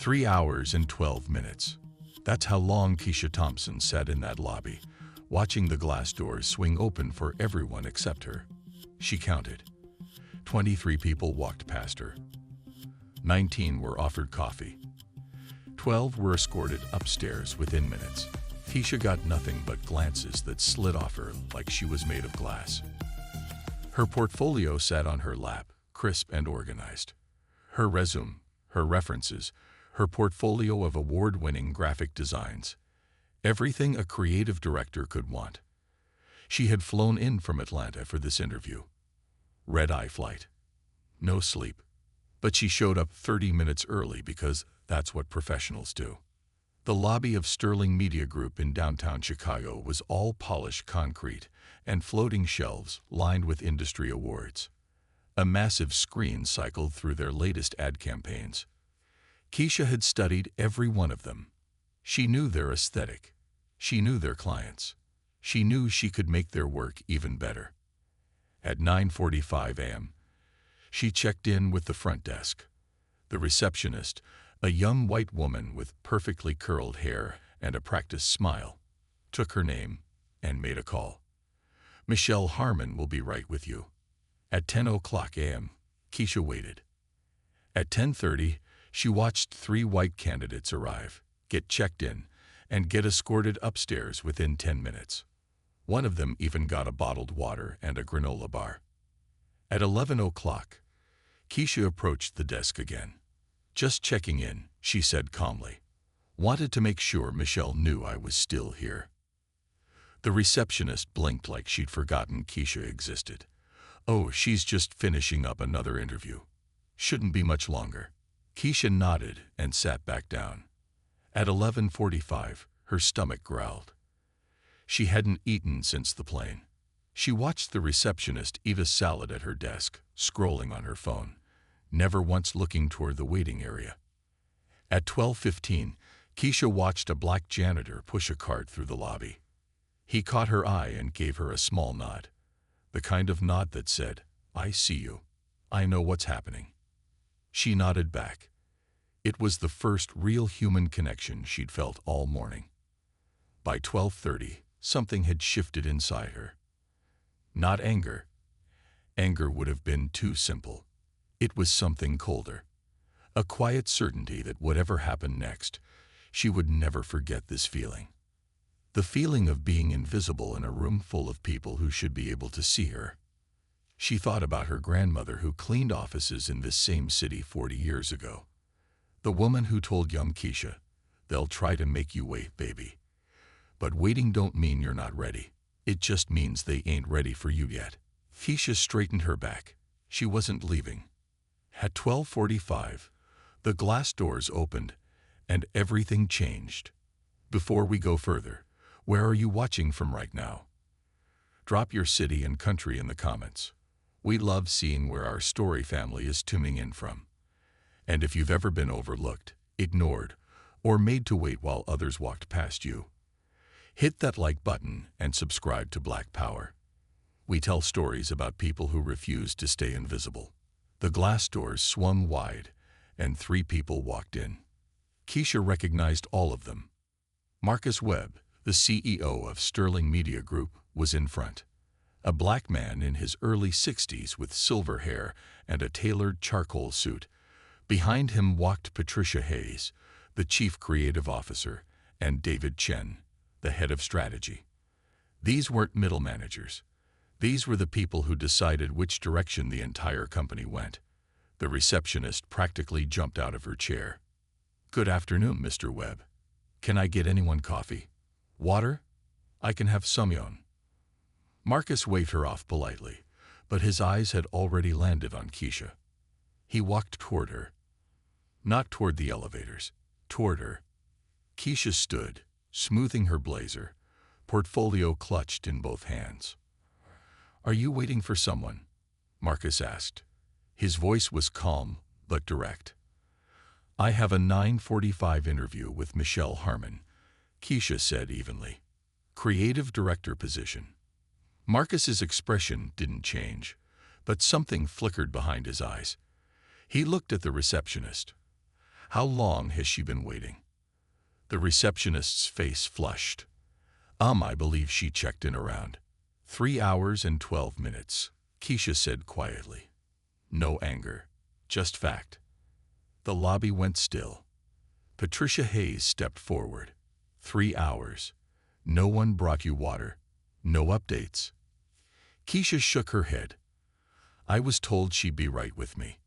3 hours and 12 minutes. That's how long Keisha Thompson sat in that lobby, watching the glass doors swing open for everyone except her. She counted. 23 people walked past her. 19 were offered coffee. 12 were escorted upstairs within minutes. Keisha got nothing but glances that slid off her like she was made of glass. Her portfolio sat on her lap, crisp and organized. Her resume, her references, her portfolio of award-winning graphic designs. Everything a creative director could want. She had flown in from Atlanta for this interview. Red-eye flight. No sleep. But she showed up 30 minutes early because that's what professionals do. The lobby of Sterling Media Group in downtown Chicago was all polished concrete and floating shelves lined with industry awards. A massive screen cycled through their latest ad campaigns. Keisha had studied every one of them. She knew their aesthetic. She knew their clients. She knew she could make their work even better. At 9:45 a.m., she checked in with the front desk. The receptionist, a young white woman with perfectly curled hair and a practiced smile, took her name and made a call. "Michelle Harmon will be right with you." At 10:00 a.m., Keisha waited. At 10:30, she watched 3 white candidates arrive, get checked in, and get escorted upstairs within 10 minutes. One of them even got a bottled water and a granola bar. At 11:00, Keisha approached the desk again. "Just checking in," she said calmly. "Wanted to make sure Michelle knew I was still here." The receptionist blinked like she'd forgotten Keisha existed. "Oh, she's just finishing up another interview. Shouldn't be much longer." Keisha nodded and sat back down. At 11:45, her stomach growled. She hadn't eaten since the plane. She watched the receptionist eat a salad at her desk, scrolling on her phone, never once looking toward the waiting area. At 12:15, Keisha watched a black janitor push a cart through the lobby. He caught her eye and gave her a small nod, the kind of nod that said, "I see you. I know what's happening." She nodded back. It was the first real human connection she'd felt all morning. By 12:30, something had shifted inside her. Not anger. Anger would have been too simple. It was something colder. A quiet certainty that whatever happened next, she would never forget this feeling. The feeling of being invisible in a room full of people who should be able to see her. She thought about her grandmother who cleaned offices in this same city 40 years ago. The woman who told young Keisha, "They'll try to make you wait, baby. But waiting don't mean you're not ready. It just means they ain't ready for you yet." Keisha straightened her back. She wasn't leaving. At 12:45, the glass doors opened and everything changed. Before we go further, where are you watching from right now? Drop your city and country in the comments. We love seeing where our story family is tuning in from. And if you've ever been overlooked, ignored, or made to wait while others walked past you, hit that like button and subscribe to Black Power. We tell stories about people who refuse to stay invisible. The glass doors swung wide, and 3 people walked in. Keisha recognized all of them. Marcus Webb, the CEO of Sterling Media Group, was in front. A black man in his early 60s with silver hair and a tailored charcoal suit. Behind him walked Patricia Hayes, the chief creative officer, and David Chen, the head of strategy. These weren't middle managers. These were the people who decided which direction the entire company went. The receptionist practically jumped out of her chair. "Good afternoon, Mr. Webb. Can I get anyone coffee? Water? I can have samyeon." Marcus waved her off politely, but his eyes had already landed on Keisha. He walked toward her. Not toward the elevators, toward her. Keisha stood, smoothing her blazer, portfolio clutched in both hands. "Are you waiting for someone?" Marcus asked. His voice was calm but direct. "I have a 9:45 interview with Michelle Harmon," Keisha said evenly. "Creative director position." Marcus's expression didn't change, but something flickered behind his eyes. He looked at the receptionist. How long has she been waiting? The receptionist's face flushed. I believe she checked in around 3 hours and 12 minutes, Keisha said quietly. No anger, just fact. The lobby went still. Patricia Hayes stepped forward. 3 hours. No one brought you water. No updates. Keisha shook her head. I was told she'd be right with me.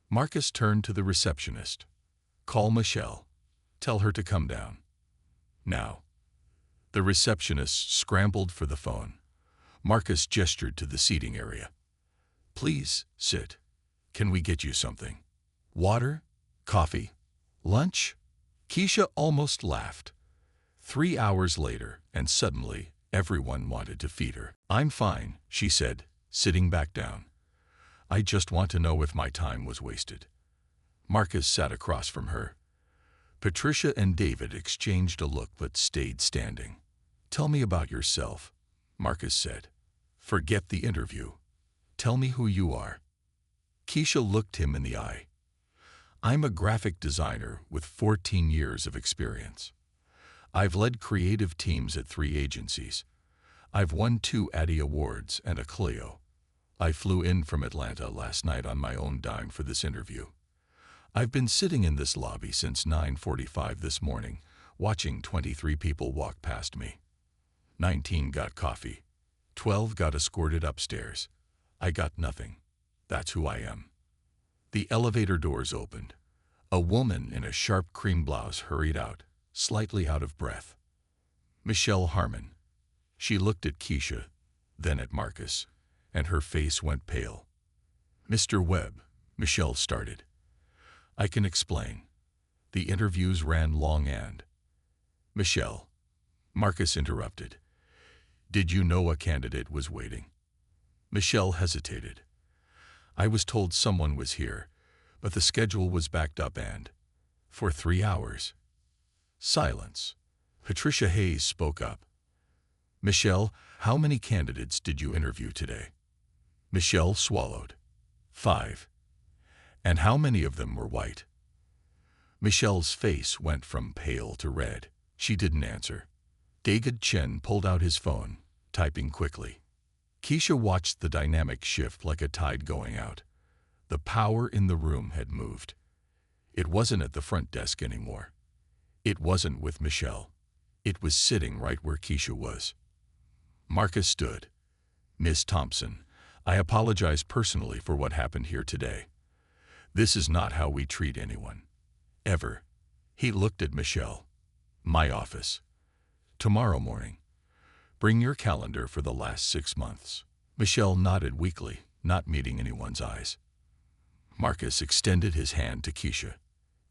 Marcus turned to the receptionist. Call Michelle. Tell her to come down. Now. The receptionist scrambled for the phone. Marcus gestured to the seating area. Please, sit. Can we get you something? Water? Coffee? Lunch? Keisha almost laughed. 3 hours later, and suddenly, everyone wanted to feed her. I'm fine, she said, sitting back down. I just want to know if my time was wasted. Marcus sat across from her. Patricia and David exchanged a look but stayed standing. Tell me about yourself, Marcus said. Forget the interview. Tell me who you are. Keisha looked him in the eye. I'm a graphic designer with 14 years of experience. I've led creative teams at 3 agencies. I've won 2 Addy Awards and a Clio. I flew in from Atlanta last night on my own dime for this interview. I've been sitting in this lobby since 9:45 this morning, watching 23 people walk past me. 19 got coffee. 12 got escorted upstairs. I got nothing. That's who I am. The elevator doors opened. A woman in a sharp cream blouse hurried out, slightly out of breath. Michelle Harmon. She looked at Keisha, then at Marcus, and her face went pale. Mr. Webb, Michelle started. I can explain. The interviews ran long and... Michelle. Marcus interrupted. Did you know a candidate was waiting? Michelle hesitated. I was told someone was here, but the schedule was backed up and... for 3 hours. Silence. Patricia Hayes spoke up. Michelle, how many candidates did you interview today? Michelle swallowed. 5. And how many of them were white? Michelle's face went from pale to red. She didn't answer. David Chen pulled out his phone, typing quickly. Keisha watched the dynamic shift like a tide going out. The power in the room had moved. It wasn't at the front desk anymore. It wasn't with Michelle. It was sitting right where Keisha was. Marcus stood. Miss Thompson, I apologize personally for what happened here today. This is not how we treat anyone. Ever. He looked at Michelle. My office. Tomorrow morning. Bring your calendar for the last 6 months. Michelle nodded weakly, not meeting anyone's eyes. Marcus extended his hand to Keisha.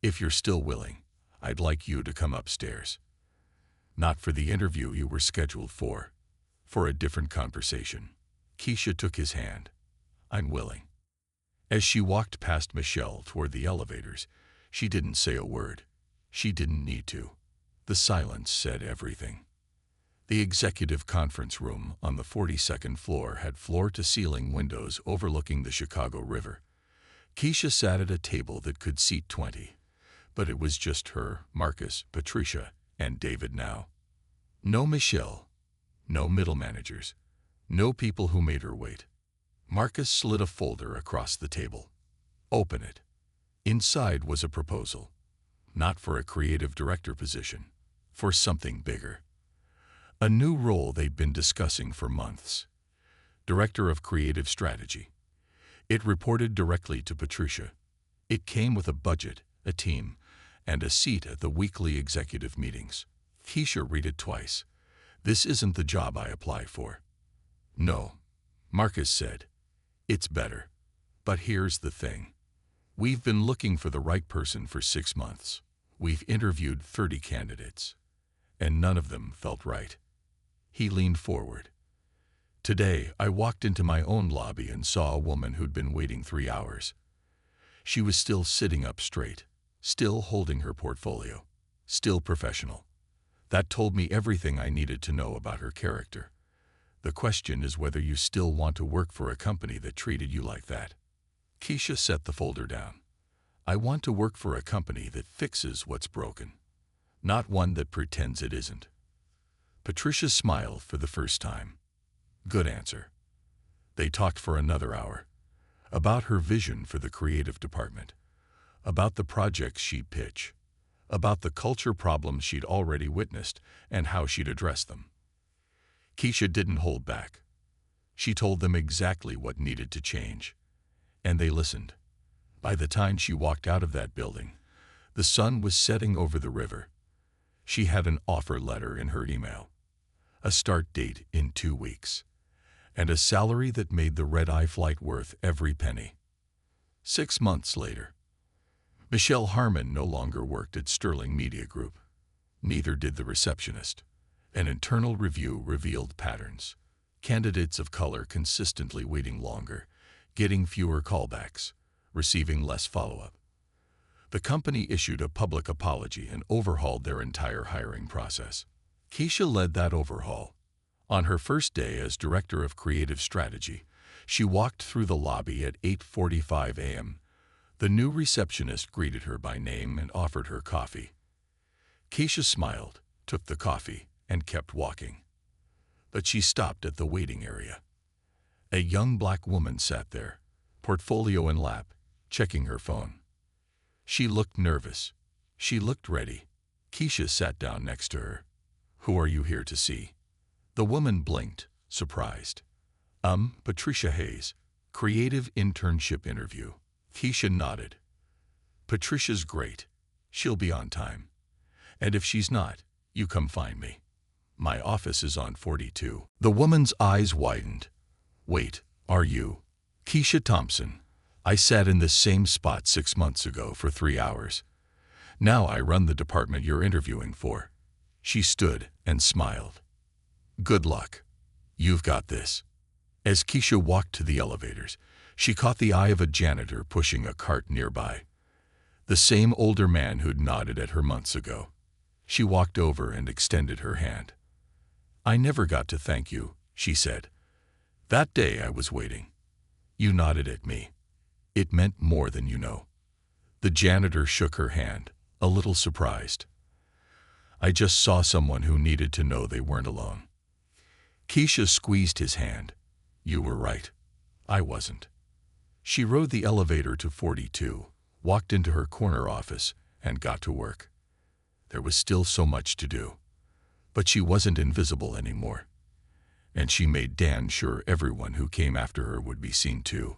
If you're still willing, I'd like you to come upstairs. Not for the interview you were scheduled for a different conversation. Keisha took his hand. I'm willing. As she walked past Michelle toward the elevators, she didn't say a word. She didn't need to. The silence said everything. The executive conference room on the 42nd floor had floor-to-ceiling windows overlooking the Chicago River. Keisha sat at a table that could seat 20, but it was just her, Marcus, Patricia, and David now. No Michelle, no middle managers, no people who made her wait. Marcus slid a folder across the table. Open it. Inside was a proposal. Not for a creative director position, for something bigger. A new role they'd been discussing for months. Director of Creative Strategy. It reported directly to Patricia. It came with a budget, a team, and a seat at the weekly executive meetings. Keisha read it twice. This isn't the job I apply for. No, Marcus said. It's better. But here's the thing. We've been looking for the right person for 6 months. We've interviewed 30 candidates, and none of them felt right. He leaned forward. Today, I walked into my own lobby and saw a woman who'd been waiting 3 hours. She was still sitting up straight, still holding her portfolio, still professional. That told me everything I needed to know about her character. The question is whether you still want to work for a company that treated you like that. Keisha set the folder down. I want to work for a company that fixes what's broken, not one that pretends it isn't. Patricia smiled for the first time. Good answer. They talked for another hour. About her vision for the creative department. About the projects she'd pitch. About the culture problems she'd already witnessed and how she'd address them. Keisha didn't hold back. She told them exactly what needed to change. And they listened. By the time she walked out of that building, the sun was setting over the river. She had an offer letter in her email, a start date in 2 weeks, and a salary that made the red-eye flight worth every penny. 6 months later, Michelle Harmon no longer worked at Sterling Media Group. Neither did the receptionist. An internal review revealed patterns. Candidates of color consistently waiting longer, getting fewer callbacks, receiving less follow-up. The company issued a public apology and overhauled their entire hiring process. Keisha led that overhaul. On her first day as Director of Creative Strategy, she walked through the lobby at 8:45 a.m. The new receptionist greeted her by name and offered her coffee. Keisha smiled, took the coffee, and kept walking. But she stopped at the waiting area. A young black woman sat there, portfolio in lap, checking her phone. She looked nervous. She looked ready. Keisha sat down next to her. "Who are you here to see?" The woman blinked, surprised. Patricia Hayes, creative internship interview." Keisha nodded. "Patricia's great. She'll be on time. And if she's not, you come find me. My office is on 42. The woman's eyes widened. "Wait, are you?" "Keisha Thompson. I sat in this same spot 6 months ago for 3 hours. Now I run the department you're interviewing for." She stood and smiled. "Good luck. You've got this." As Keisha walked to the elevators, she caught the eye of a janitor pushing a cart nearby. The same older man who'd nodded at her months ago. She walked over and extended her hand. "I never got to thank you," she said. "That day I was waiting. You nodded at me. It meant more than you know." The janitor shook her hand, a little surprised. "I just saw someone who needed to know they weren't alone." Keisha squeezed his hand. "You were right. I wasn't." She rode the elevator to 42, walked into her corner office, and got to work. There was still so much to do. But she wasn't invisible anymore. And she made damn sure everyone who came after her would be seen too.